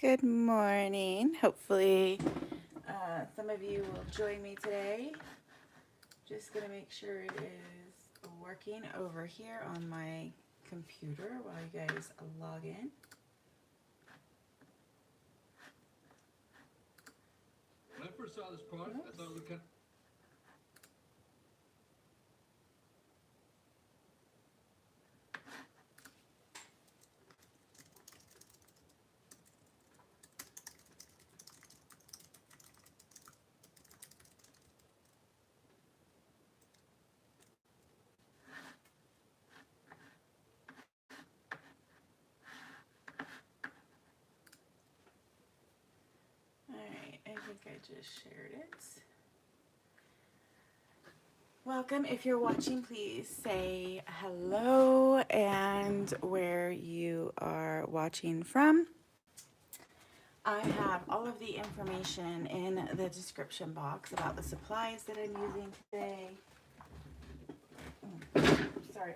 Good morning. Hopefully, some of you will join me today. Just going to make sure it is working over here on my computer while you guys log in. When I first saw this product, I thought it looked kind of... Alright, I think I just shared it. Welcome. If you're watching, please say hello and where you are watching from. I have all of the information in the description box about the supplies that I'm using today. Sorry,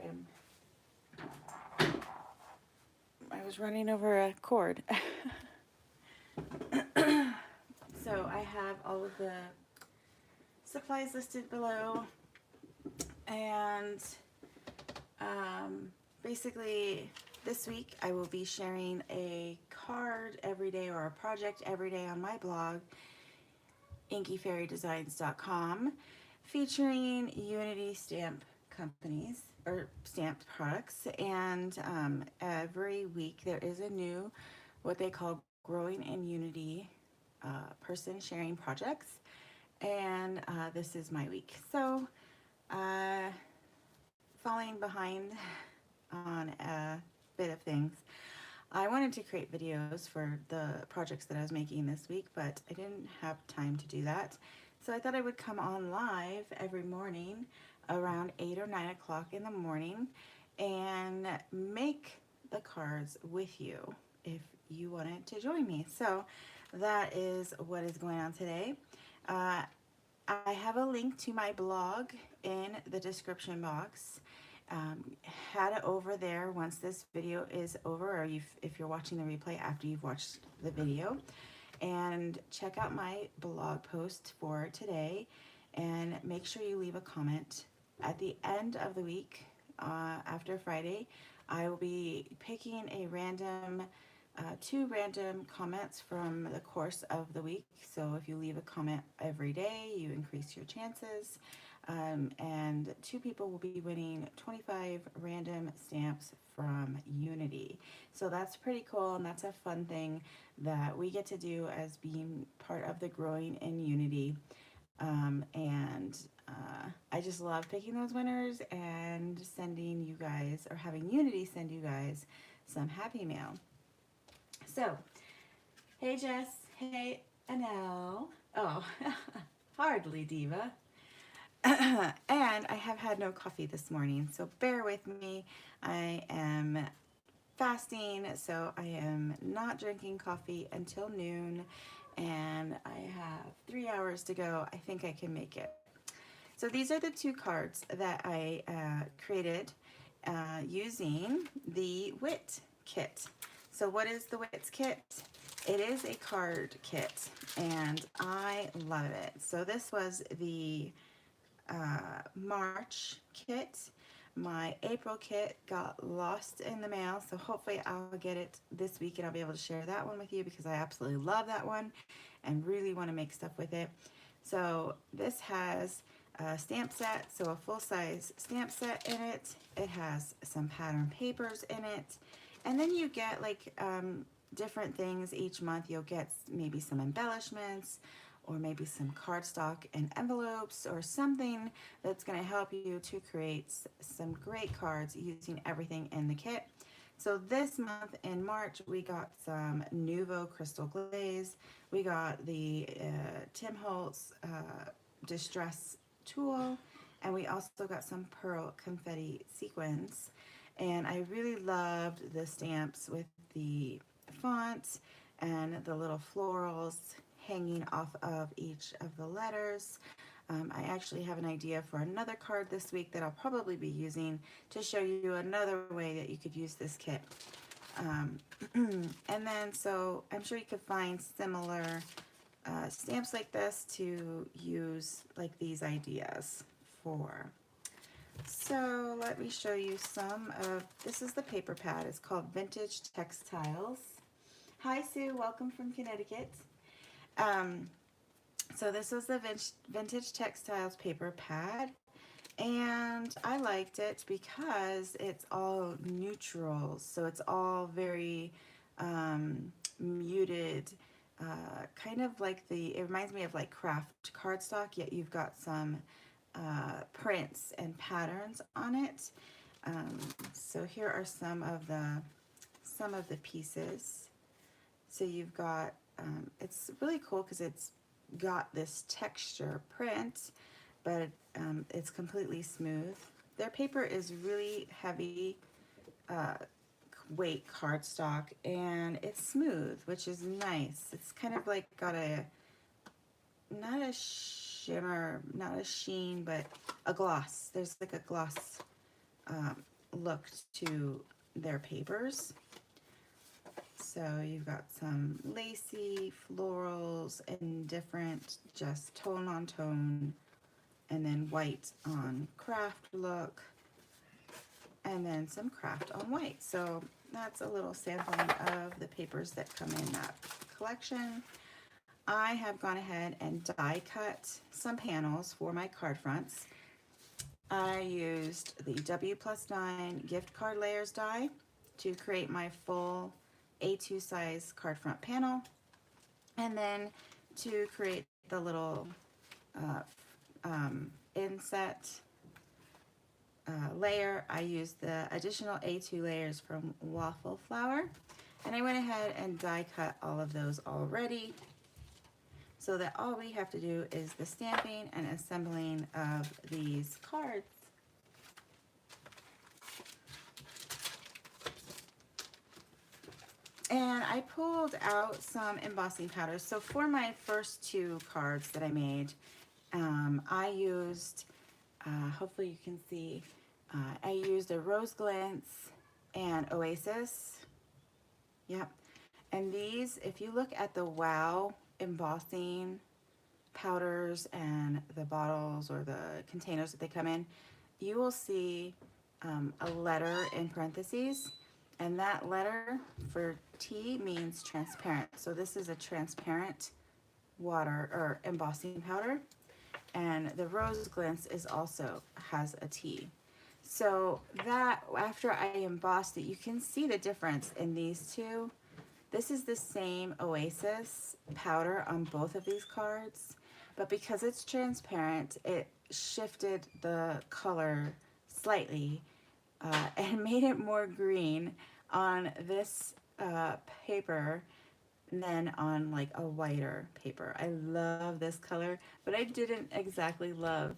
I was running over a cord. So I have all of the supplies listed below, and basically this week I will be sharing a card every day or a project every day on my blog, inkyfairydesigns.com, featuring Unity stamp companies or stamped products. And every week there is a new, what they call Growing in Unity person sharing projects. And this is my week. So falling behind on a bit of things. I wanted to create videos for the projects that I was making this week, but I didn't have time to do that. So I thought I would come on live every morning around 8 or 9 o'clock in the morning and make the cards with you if you wanted to join me. So that is what is going on today. I have a link to my blog in the description box. Head over there once this video is over, or if you're watching the replay after you've watched the video, and check out my blog post for today, and make sure you leave a comment. At the end of the week, after Friday, I will be picking a random two random comments from the course of the week. So if you leave a comment every day, you increase your chances. And 2 people will be winning 25 random stamps from Unity. So that's pretty cool, and that's a fun thing that we get to do as being part of the Growing in Unity. I just love picking those winners and sending you guys, or having Unity send you guys, some happy mail. So, hey Jess, hey Anel. Oh, hardly diva. And I have had no coffee this morning, so bear with me. I am fasting, so I am not drinking coffee until noon, and I have 3 hours to go. I think I can make it. So these are the 2 cards that I created using the Whit Kit. So what is the Whit Kit? It is a card kit, and I love it. So this was the March kit. My April kit got lost in the mail, so hopefully I'll get it this week and I'll be able to share that one with you, because I absolutely love that one and really want to make stuff with it. So this has a stamp set, so a full-size stamp set in it. It has some pattern papers in it, and then you get like different things each month. You'll get maybe some embellishments, or maybe some cardstock and envelopes, or something that's going to help you to create some great cards using everything in the kit. So this month in March, we got some Nuvo Crystal Glaze. We got the Tim Holtz Distress Tool, and we also got some Pearl Confetti Sequins. And I really loved the stamps with the font and the little florals hanging off of each of the letters. I actually have an idea for another card this week that I'll probably be using to show you another way that you could use this kit. And then, so I'm sure you could find similar stamps like this to use like these ideas for. So let me show you some of, this is the paper pad. It's called Vintage Textiles. Hi Sue, welcome from Connecticut. So this was the Vintage Textiles paper pad. And I liked it because it's all neutrals, so it's all very muted, kind of like it reminds me of like craft cardstock, yet you've got some prints and patterns on it. So here are some of the pieces. So you've got, it's really cool because it's got this texture print, but it's completely smooth. Their paper is really heavy weight cardstock, and it's smooth, which is nice. It's kind of like got not a shimmer, not a sheen, but a gloss. There's like a gloss look to their papers. So you've got some lacy, florals, and different just tone on tone, and then white on craft look, and then some craft on white. So that's a little sampling of the papers that come in that collection. I have gone ahead and die cut some panels for my card fronts. I used the W+9 gift card layers die to create my full A2 size card front panel, and then to create the little inset layer, I used the additional A2 layers from Waffle Flower, and I went ahead and die cut all of those already, so that all we have to do is the stamping and assembling of these cards. And I pulled out some embossing powders. So for my first two cards that I made, I used, hopefully you can see, I used a Rose Glints and Oasis. Yep. And these, if you look at the Wow embossing powders and the bottles or the containers that they come in, you will see a letter in parentheses. And that letter for T means transparent. So this is a transparent water or embossing powder. And the Rose Glints is also has a T. So that, after I embossed it, you can see the difference in these two. This is the same Oasis powder on both of these cards, but because it's transparent, it shifted the color slightly and made it more green on this paper than on like a whiter paper. I love this color, but I didn't exactly love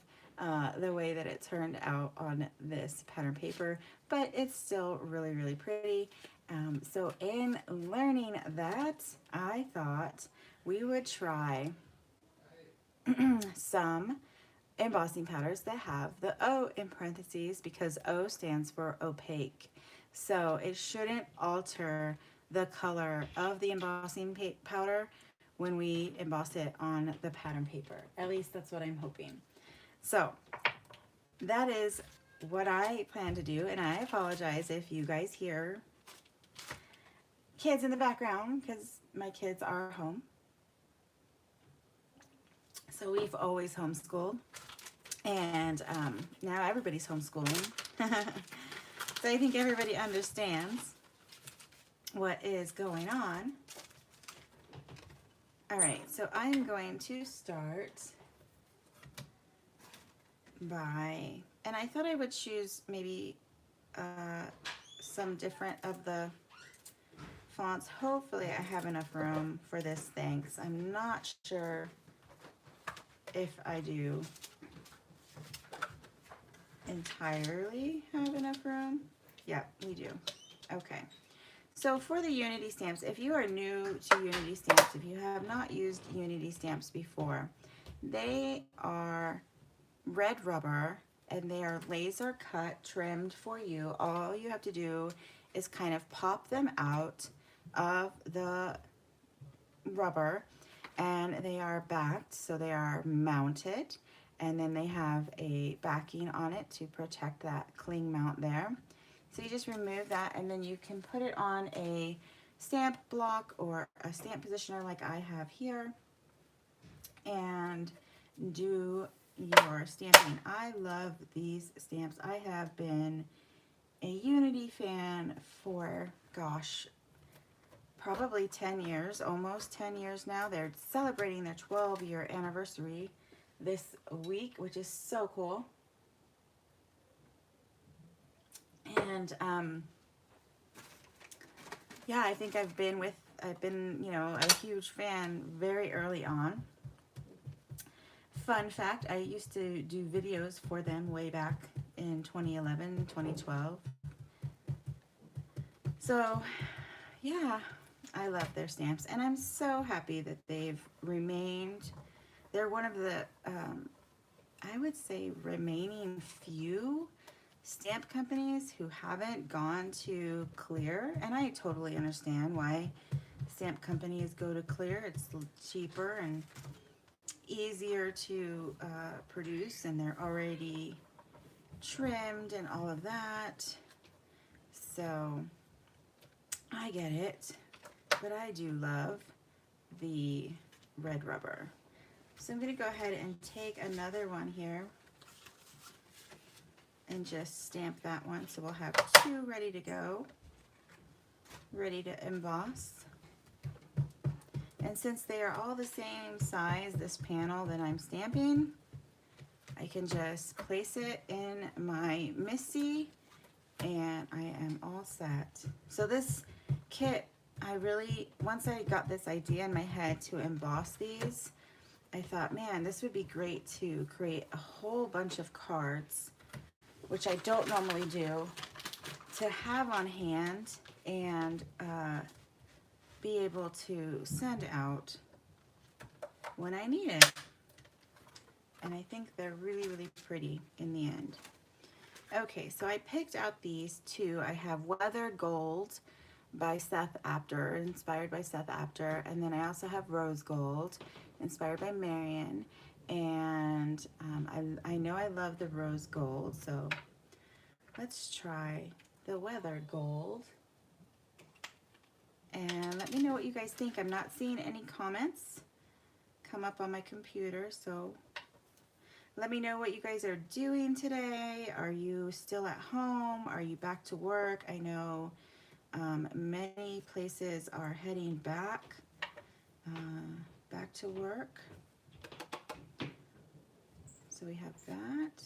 the way that it turned out on this pattern paper, but it's still really, really pretty. So in learning that, I thought we would try some embossing powders that have the O in parentheses, because O stands for opaque. So it shouldn't alter the color of the embossing powder when we emboss it on the pattern paper. At least that's what I'm hoping. So that is what I plan to do, and I apologize if you guys hear kids in the background, because my kids are home. So we've always homeschooled, and now everybody's homeschooling. So I think everybody understands what is going on. All right, so I'm going to start by, and I thought I would choose maybe some different of the fonts. Hopefully I have enough room for this thing, because I'm not sure if I do entirely have enough room. Yeah, we do. Okay. So for the Unity stamps, if you are new to Unity stamps, if you have not used Unity stamps before, they are red rubber and they are laser cut, trimmed for you. All you have to do is kind of pop them out of the rubber, and they are backed, so they are mounted, and then they have a backing on it to protect that cling mount there. So you just remove that, and then you can put it on a stamp block or a stamp positioner like I have here, and do your stamping. I love these stamps. I have been a Unity fan for, gosh, probably 10 years, almost 10 years now. They're celebrating their 12-year anniversary this week, which is so cool. And yeah, I think I've been, you know, a huge fan very early on. Fun fact, I used to do videos for them way back in 2011, 2012. So yeah, I love their stamps, and I'm so happy that they've remained. They're one of the, I would say, remaining few stamp companies who haven't gone to clear, and I totally understand why stamp companies go to clear. It's cheaper and easier to produce, and they're already trimmed and all of that. So I get it, but I do love the red rubber. So I'm going to go ahead and take another one here and just stamp that one. So we'll have two ready to go, ready to emboss. And since they are all the same size, this panel that I'm stamping, I can just place it in my Missy and I am all set. So this kit, once I got this idea in my head to emboss these, I thought, man, this would be great to create a whole bunch of cards, which I don't normally do, to have on hand and be able to send out when I need it. And I think they're really, really pretty in the end. Okay, so I picked out these two. I have Weathered Gold by Seth Apter, inspired by Seth Apter, and then I also have Rose Gold, inspired by Marion. And I know I love the Rose Gold, so let's try the Weathered Gold. And let me know what you guys think. I'm not seeing any comments come up on my computer, so let me know what you guys are doing today. Are you still at home? Are you back to work? I know many places are heading back to work. So we have that.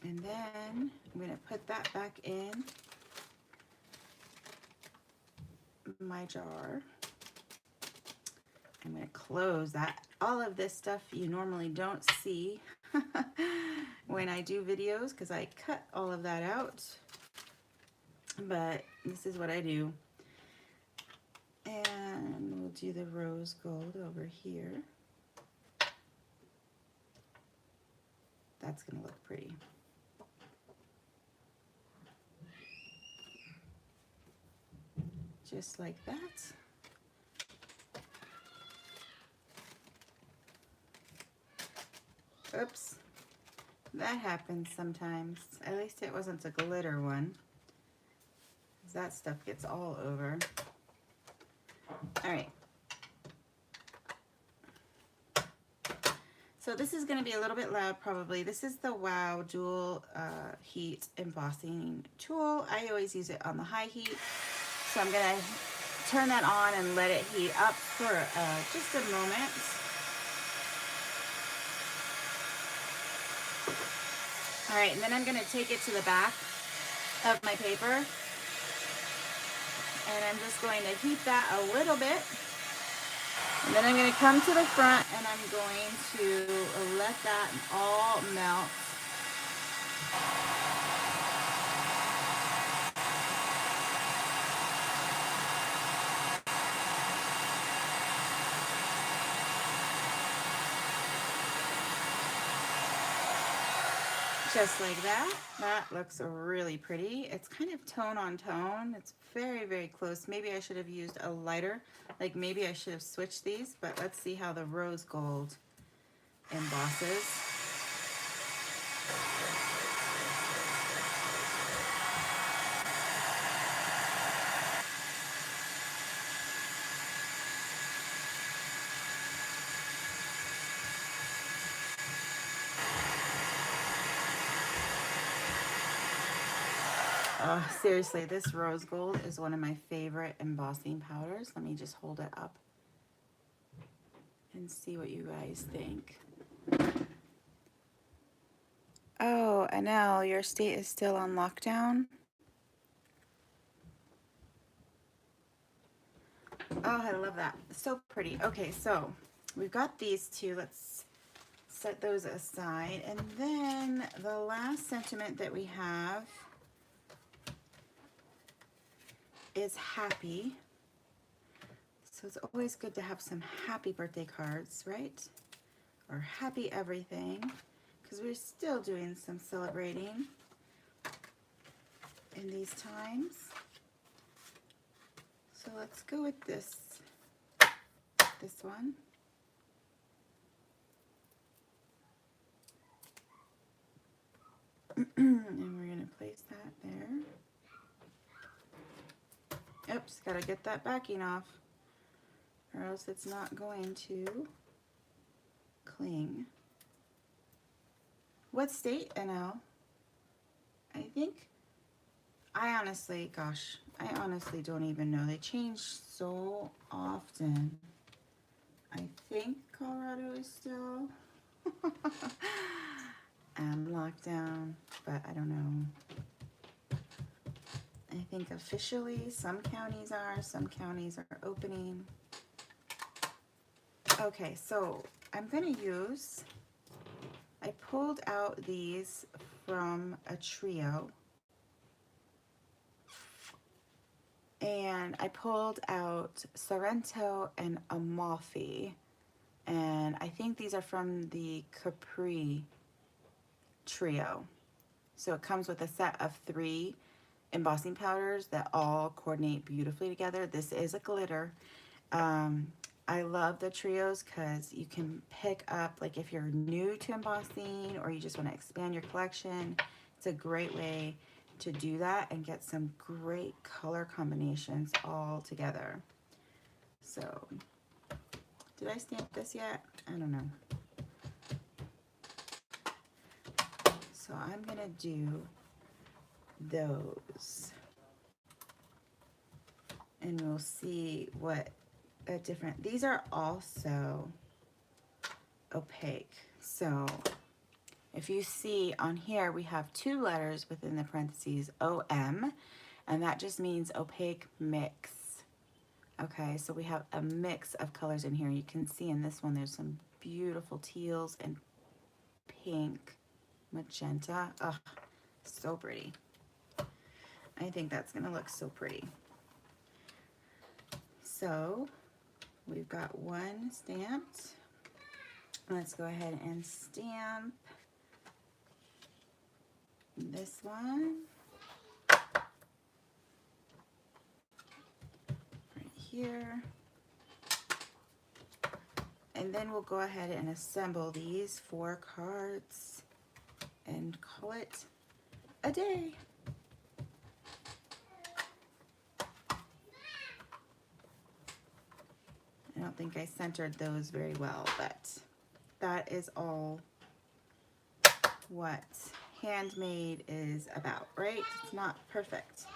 And then I'm going to put that back in my jar. I'm going to close that. All of this stuff you normally don't see when I do videos because I cut all of that out. But this is what I do. And we'll do the Rose Gold over here. That's going to look pretty. Just like that. Oops, that happens sometimes. At least it wasn't a glitter one. That stuff gets all over. All right. So this is going to be a little bit loud probably. This is the Wow Dual Heat Embossing Tool. I always use it on the high heat. So I'm going to turn that on and let it heat up for just a moment. All right, and then I'm going to take it to the back of my paper. And I'm just going to heat that a little bit. And then I'm going to come to the front and I'm going to let that all melt. Just like that. That looks really pretty. It's kind of tone on tone. It's very, very close. Maybe I should have used a lighter. Like maybe I should have switched these, but let's see how the rose gold embosses. Oh, seriously, this rose gold is one of my favorite embossing powders. Let me just hold it up and see what you guys think. Oh, Anel, your state is still on lockdown? Oh, I love that. So pretty. Okay, so we've got these two. Let's set those aside. And then the last sentiment that we have is happy. So it's always good to have some happy birthday cards, right? Or happy everything, because we're still doing some celebrating in these times. So let's go with this one. And we're going to place that there. Oops, got to get that backing off, or else it's not going to cling. What state, NL? I think, I honestly don't even know. They change so often. I think Colorado is still lockdown, but I don't know. I think officially some counties are, some counties are opening. Okay, so I'm gonna use, I pulled out these from a trio, and I pulled out Sorrento and Amalfi, and I think these are from the Capri trio. So it comes with a set of 3 embossing powders that all coordinate beautifully together. This is a glitter. I love the trios because you can pick up, like if you're new to embossing or you just want to expand your collection, it's a great way to do that and get some great color combinations all together. So, did I stamp this yet? I don't know. So I'm gonna do those, and we'll see what a different, these are also opaque. So if you see on here, we have 2 letters within the parentheses, OM, and that just means opaque mix. Okay, so we have a mix of colors in here. You can see in this one, there's some beautiful teals and pink, magenta. Ugh, so pretty. I think that's gonna look so pretty. So we've got 1 stamped. Let's go ahead and stamp this one right here. And then we'll go ahead and assemble these 4 cards and call it a day. I don't think I centered those very well, but that is all what handmade is about, right? It's not perfect.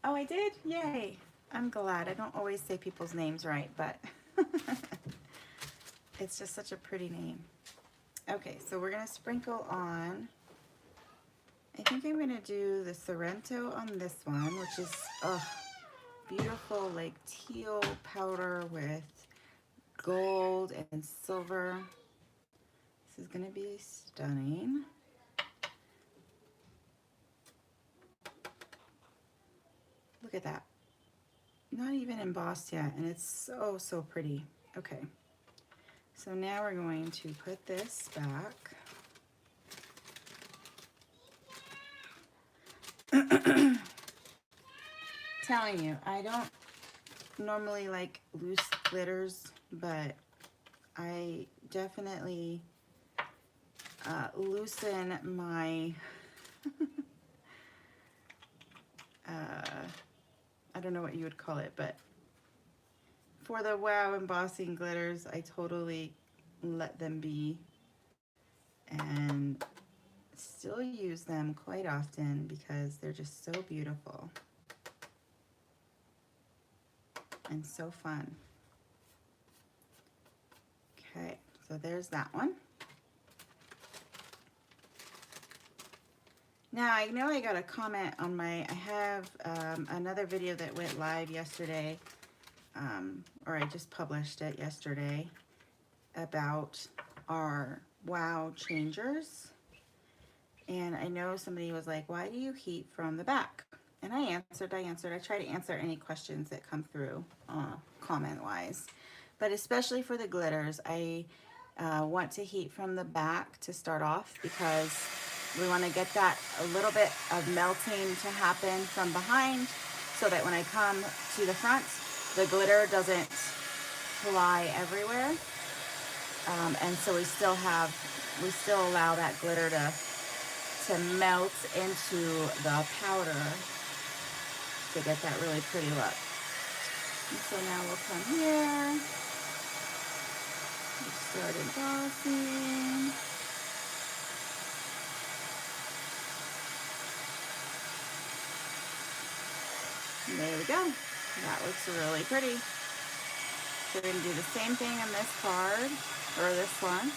Oh, I did? Yay. I'm glad. I don't always say people's names right, but it's just such a pretty name. Okay, so we're going to sprinkle on, I think I'm going to do the Sorrento on this one, which is beautiful, like teal powder with gold and silver. This is going to be stunning. Look at that. Not even embossed yet, and it's so, so pretty. Okay. So now we're going to put this back. Telling you, I don't normally like loose glitters, but I definitely loosen my I don't know what you would call it, but for the Wow embossing glitters, I totally let them be and still use them quite often because they're just so beautiful and so fun. Okay, so there's that one. Now I know I got a comment on I have another video that went live yesterday, or I just published it yesterday, about our Wow changers. And I know somebody was like, why do you heat from the back? And I answered. I try to answer any questions that come through comment-wise. But especially for the glitters, I want to heat from the back to start off because we want to get that a little bit of melting to happen from behind so that when I come to the front, the glitter doesn't fly everywhere. And so we still allow that glitter to melt into the powder to get that really pretty look. And so now we'll come here, we'll start embossing. And there we go. That looks really pretty. So we're going to do the same thing on this card, or this one.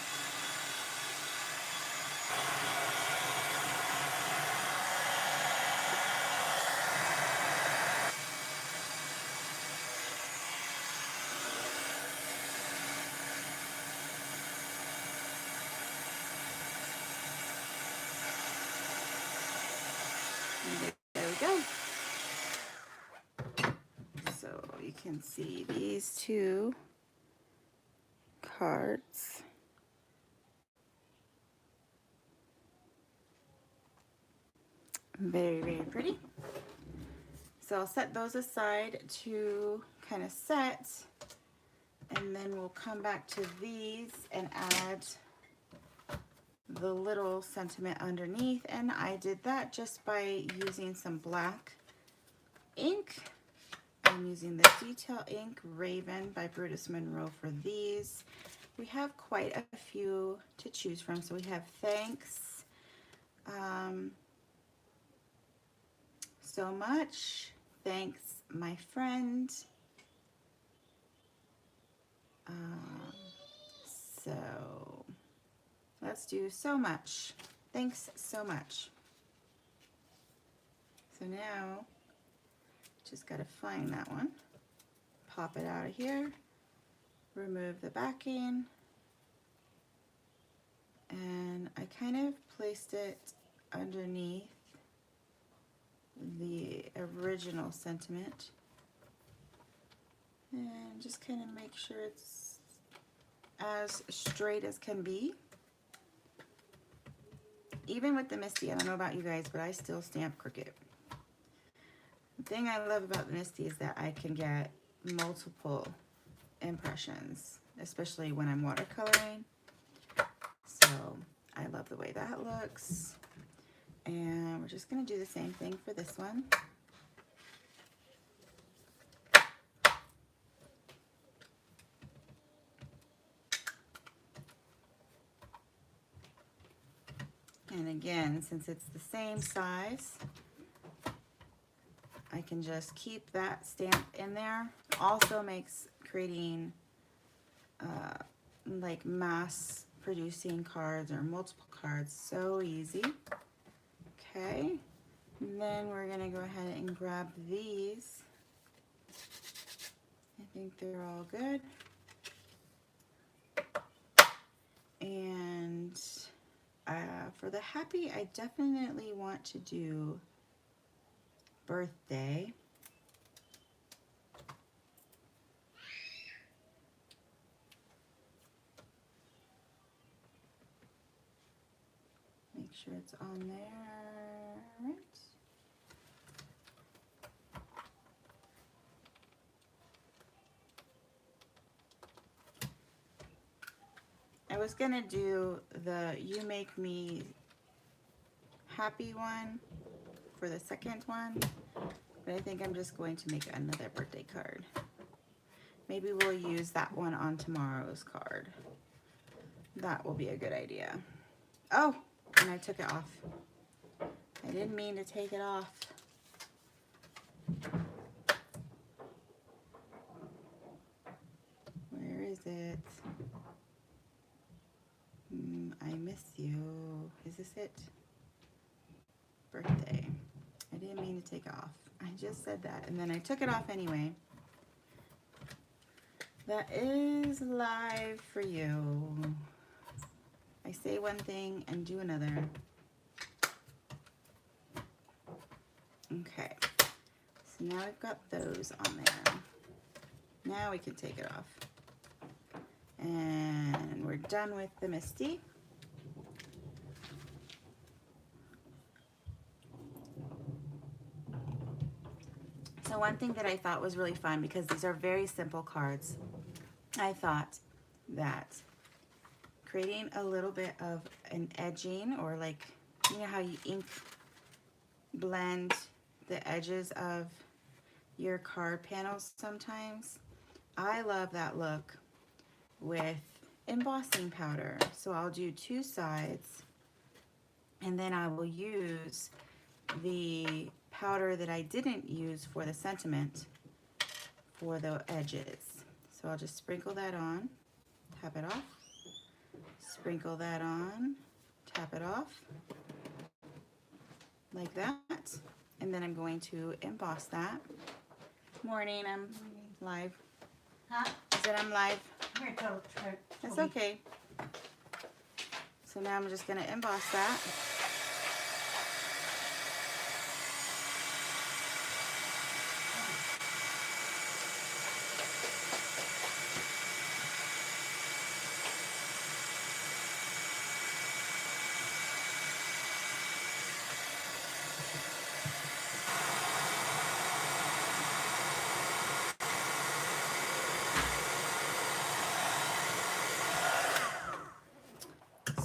There we go. So you can see these two cards. Very, very pretty. So I'll set those aside to kind of set, and then we'll come back to these and add the little sentiment underneath. And I did that just by using some black ink. I'm using the detail ink Raven by Brutus Monroe for these. We have quite a few to choose from. So we have Thanks so much, Thanks my friend, so let's do so much. Thanks so much. So now just got to find that one, pop it out of here, remove the backing, and I kind of placed it underneath the original sentiment, and just kind of make sure it's as straight as can be. Even with the Misty, I don't know about you guys, but I still stamp crooked. The thing I love about the Misty is that I can get multiple impressions, especially when I'm watercoloring. So I love the way that looks. And we're just going to do the same thing for this one. And again, since it's the same size, I can just keep that stamp in there. Also makes creating like mass producing cards or multiple cards so easy. Okay, and then we're gonna go ahead and grab these. I think they're all good. And for the happy, I definitely want to do birthday. Make sure it's on there, right? I was gonna do the You Make Me Happy one for the second one, but I think I'm just going to make another birthday card. Maybe we'll use that one on tomorrow's card. That will be a good idea. Oh, and I took it off. I didn't mean to take it off. Where is it? I miss you. Is this it? Birthday. I didn't mean to take it off. I just said that and then I took it off anyway. That is live for you. I say one thing and do another. Okay. So now I've got those on there. Now we can take it off. And we're done with the Misty. So one thing that I thought was really fun, because these are very simple cards, I thought that creating a little bit of an edging, or like, you know how you ink blend the edges of your card panels sometimes? I love that look with embossing powder. So I'll do two sides, and then I will use the powder that I didn't use for the sentiment for the edges. So I'll just sprinkle that on, tap it off, sprinkle that on, tap it off, like that. And then I'm going to emboss that. Morning, I'm live. Huh? I said I'm live. Here, It's okay. So now I'm just going to emboss that.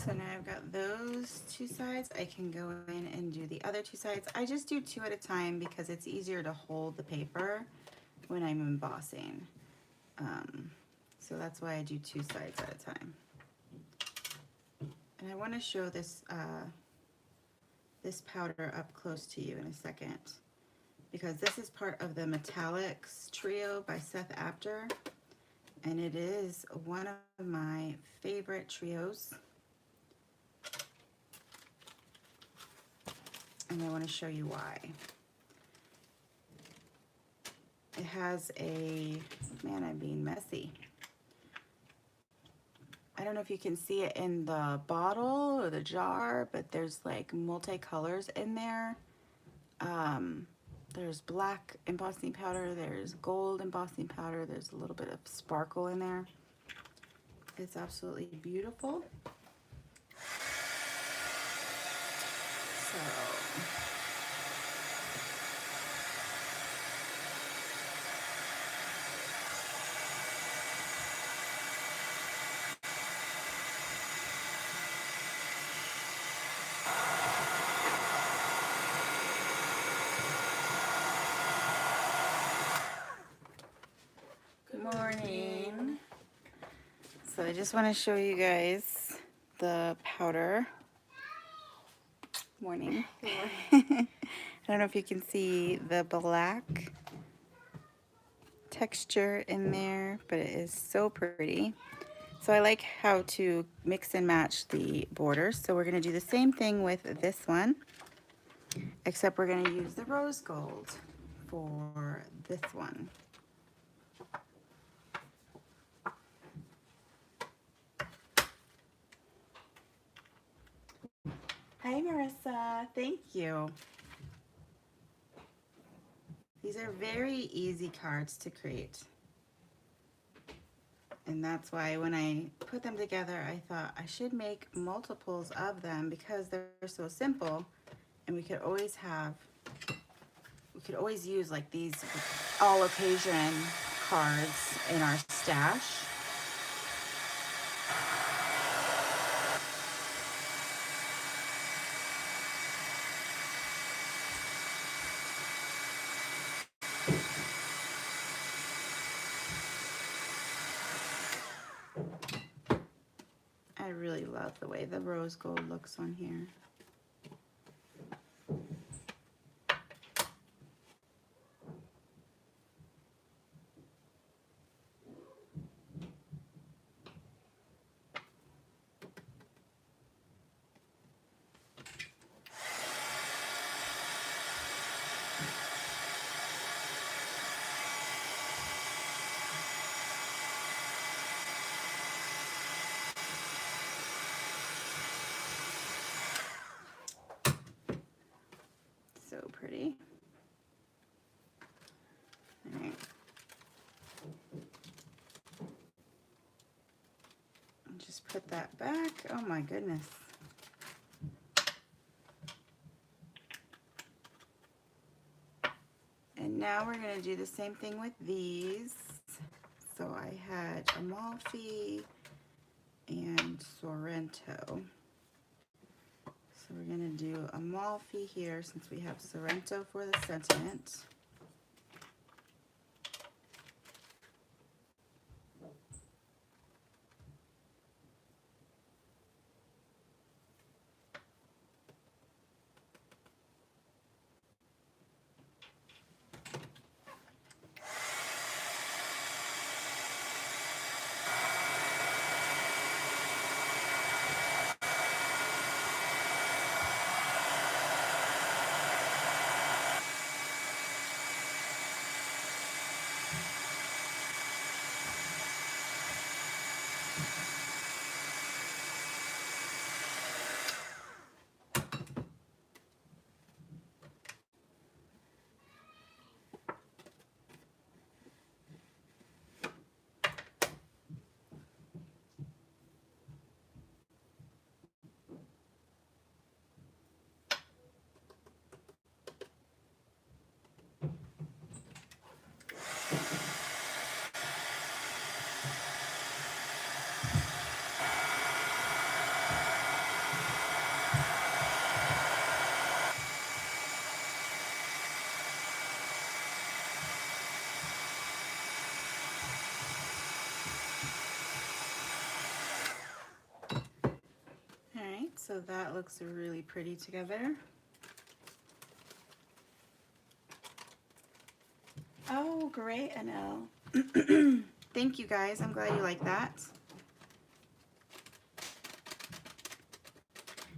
So now I've got those two sides. I can go in and do the other two sides. I just do two at a time because it's easier to hold the paper when I'm embossing. So that's why I do two sides at a time. And I want to show this this powder up close to you in a second, because this is part of the Metallics trio by Seth Apter, and it is one of my favorite trios. And I want to show you why. It has a, man, I'm being messy. I don't know if you can see it in the bottle or the jar, but there's like multicolors in there. There's black embossing powder, there's gold embossing powder, there's a little bit of sparkle in there. It's absolutely beautiful. So good morning. So I just want to show you guys the powder. Morning. I don't know if you can see the black texture in there, but it is so pretty. So I like how to mix and match the borders. So we're going to do the same thing with this one, except we're going to use the rose gold for this one. Hi, Marissa. Thank you. These are very easy cards to create. And that's why when I put them together, I thought I should make multiples of them because they're so simple, and we could always use like these all occasion cards in our stash. I really love the way the rose gold looks on here. So pretty. All right. Just put that back. Oh my goodness. And now we're going to do the same thing with these. So I had Amalfi and Sorrento. So we're going to do Amalfi here since we have Sorrento for the sentiment. Alright, so that looks really pretty together. Oh, great, Anel. Thank you guys, I'm glad you like that.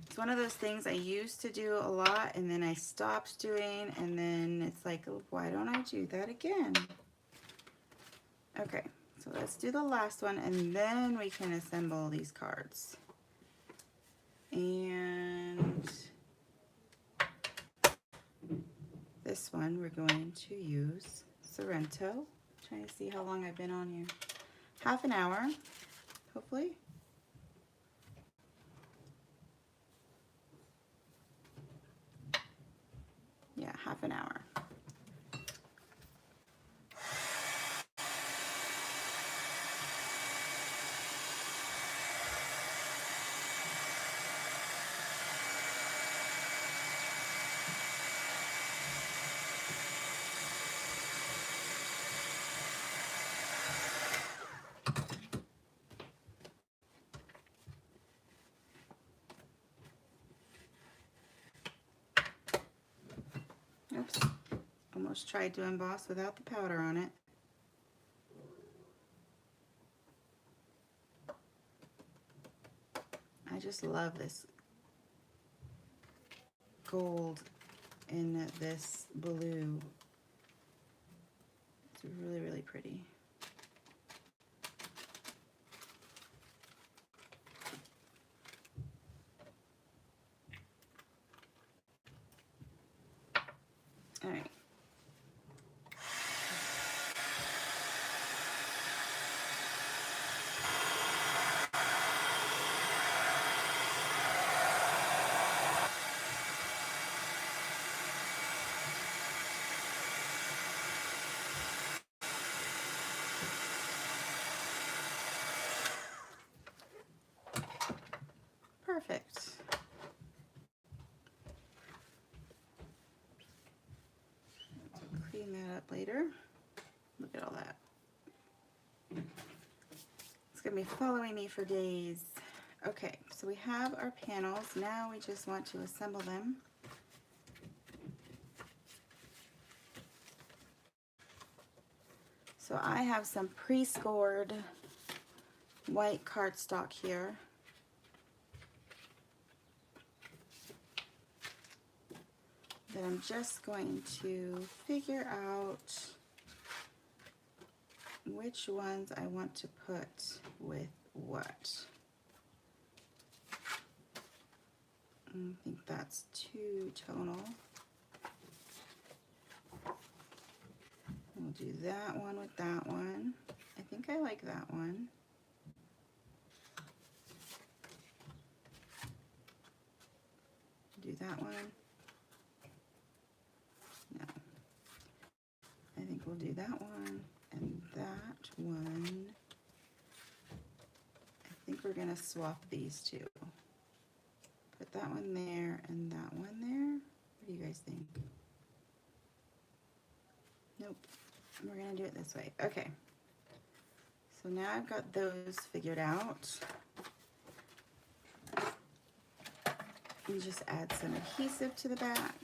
It's one of those things I used to do a lot and then I stopped doing, and then it's like, oh, why don't I do that again? Okay, so let's do the last one and then we can assemble these cards. And this one we're going to use Sorrento. Trying to see how long I've been on here. Half an hour, hopefully. Yeah, half an hour. Oops, almost tried to emboss without the powder on it. I just love this gold in this blue. It's really, really pretty. All right. perfect. Clean that up later. Look at all that. It's gonna be following me for days. Okay, so we have our panels. Now we just want to assemble them. So I have some pre-scored white cardstock here. That I'm just going to figure out which ones I want to put with what. I think that's too tonal. We'll do that one with that one. I think I like that one. Do that one. No. I think we'll do that one and that one. I think we're gonna swap these two. Put that one there and that one there. What do you guys think? Nope. We're gonna do it this way. Okay. So now I've got those figured out. You just add some adhesive to the back.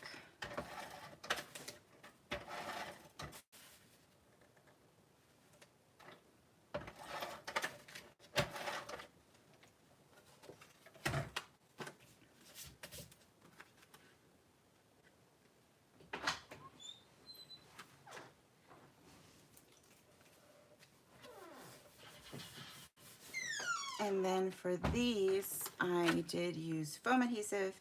And then for these, I did use foam adhesive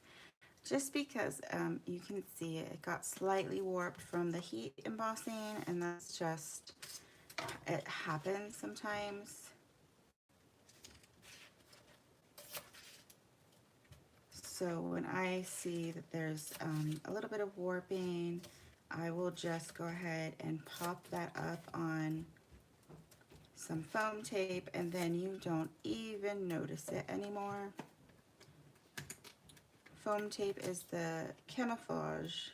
just because you can see it got slightly warped from the heat embossing, and that's just, it happens sometimes. So when I see that there's a little bit of warping, I will just go ahead and pop that up on some foam tape, and then you don't even notice it anymore. Foam tape is the camouflage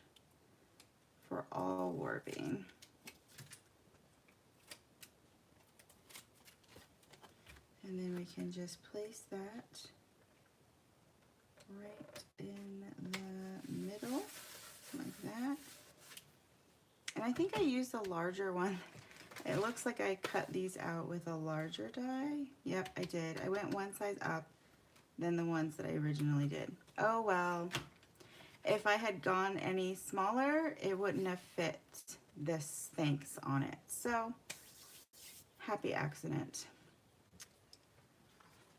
for all warping. And then we can just place that right in the middle, like that. And I think I used a larger one. It looks like I cut these out with a larger die. Yep, I did. I went one size up than the ones that I originally did. Oh well. If I had gone any smaller, it wouldn't have fit this thanks on it. So, happy accident.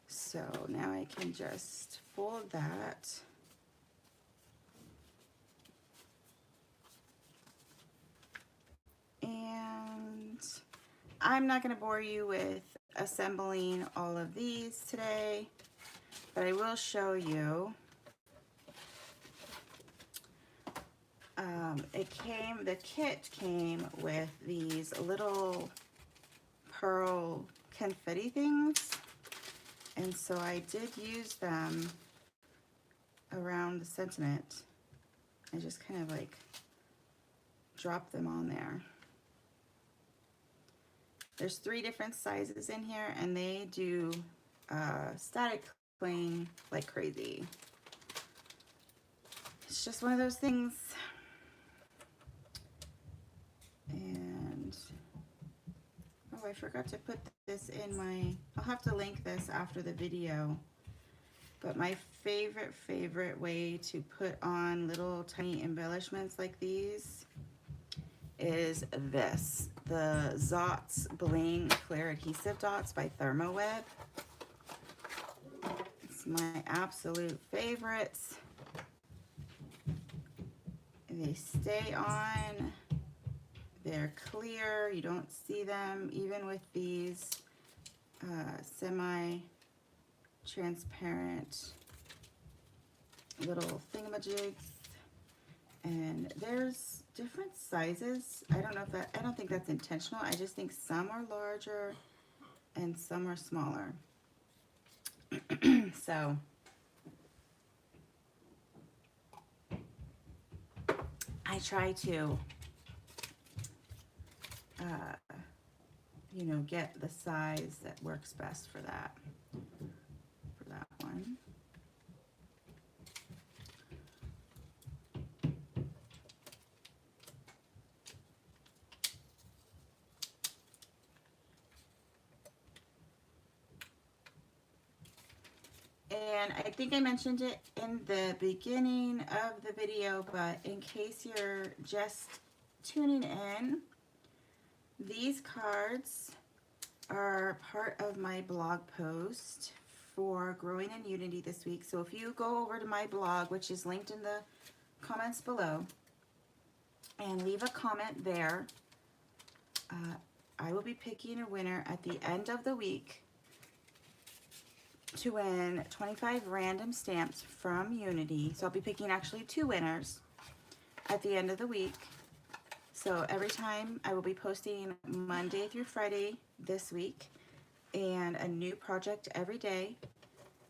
So now I can just fold that. And I'm not going to bore you with assembling all of these today, but I will show you. The kit came with these little pearl confetti things, and so I did use them around the sentiment. I just kind of like dropped them on there. There's 3 different sizes in here, and they do static cling like crazy. It's just one of those things. And oh, I forgot to put this in my, I'll have to link this after the video, but my favorite way to put on little tiny embellishments like these is this, the Zot's Bling Clear Adhesive Dots by Thermoweb. It's my absolute favorites. They stay on, they're clear, you don't see them even with these semi-transparent little thingamajigs. And there's different sizes. I don't know if that, I don't think that's intentional. I just think some are larger and some are smaller. So I try to, you know, get the size that works best for that one. And I think I mentioned it in the beginning of the video, but in case you're just tuning in, these cards are part of my blog post for Growing in Unity this week. So if you go over to my blog, which is linked in the comments below, and leave a comment there, I will be picking a winner at the end of the week to win 25 random stamps from Unity. So I'll be picking actually 2 winners at the end of the week. So every time I will be posting Monday through Friday this week and a new project every day.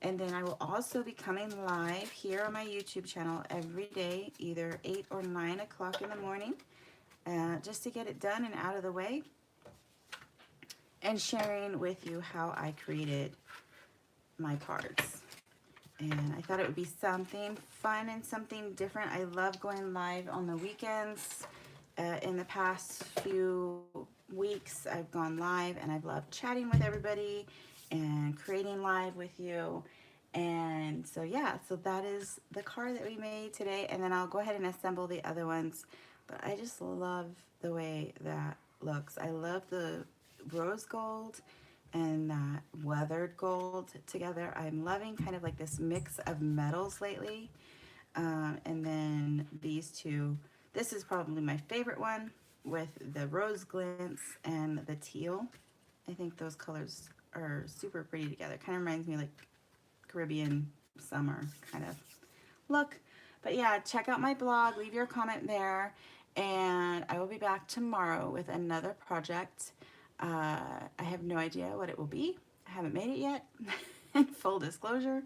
And then I will also be coming live here on my YouTube channel every day, either 8 or 9 o'clock in the morning, just to get it done and out of the way, and sharing with you how I created my cards. And I thought it would be something fun and something different. I love going live on the weekends. In the past few weeks, I've gone live and I've loved chatting with everybody and creating live with you. And so yeah, so that is the card that we made today, and then I'll go ahead and assemble the other ones. But I just love the way that looks. I love the rose gold and that weathered gold together. I'm loving kind of like this mix of metals lately. And then these two, this is probably my favorite one with the rose glints and the teal. I think those colors are super pretty together. Kind of reminds me of like Caribbean summer kind of look. But yeah, check out my blog, leave your comment there, and I will be back tomorrow with another project. I have no idea what it will be. I haven't made it yet, in full disclosure,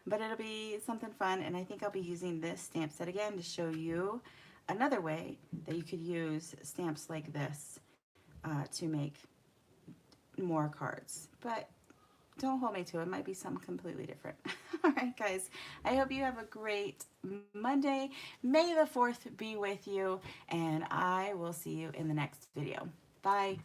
but it'll be something fun, and I think I'll be using this stamp set again to show you another way that you could use stamps like this to make more cards. But don't hold me to it. It might be something completely different. All right, guys. I hope you have a great Monday. May the 4th be with you, and I will see you in the next video. Bye.